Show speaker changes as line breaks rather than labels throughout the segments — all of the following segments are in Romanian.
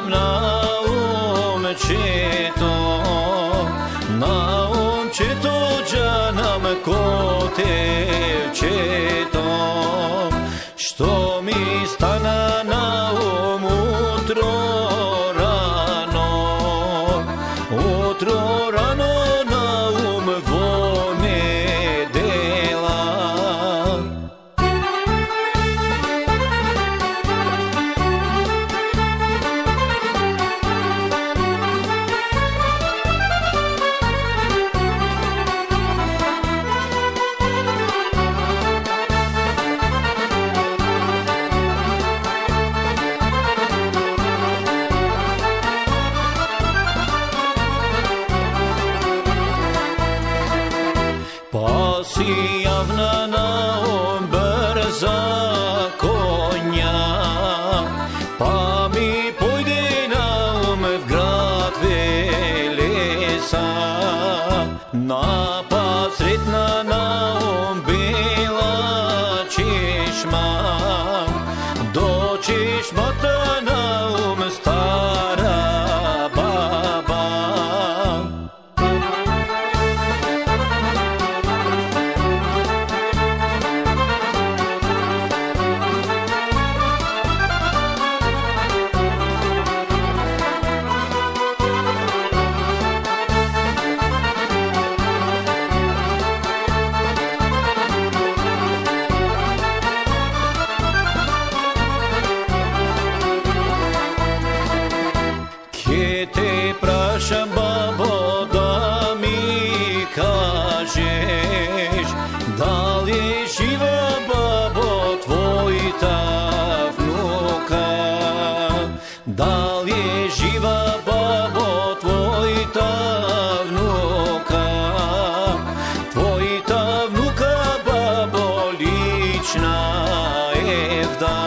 naum ceto canam kotev ceto, što mi stana na utro rano na vone dela. Pa si javna na brza konja, pa mi pojde na v grad velesa, napad sretna na bela češma, do češmata na stara baba. Te prašam, babo, da mi kažeš, da li je živa, babo, tvojita vnuka? Da li je živa, babo, tvojita vnuka? Tvojita vnuka, babo, lična Evda.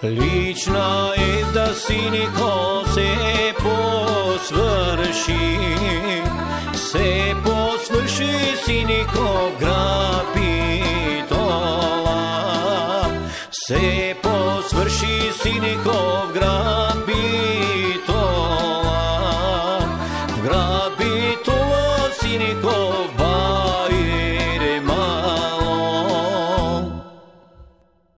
Lična Evda, siniko, se posvrši, siniko,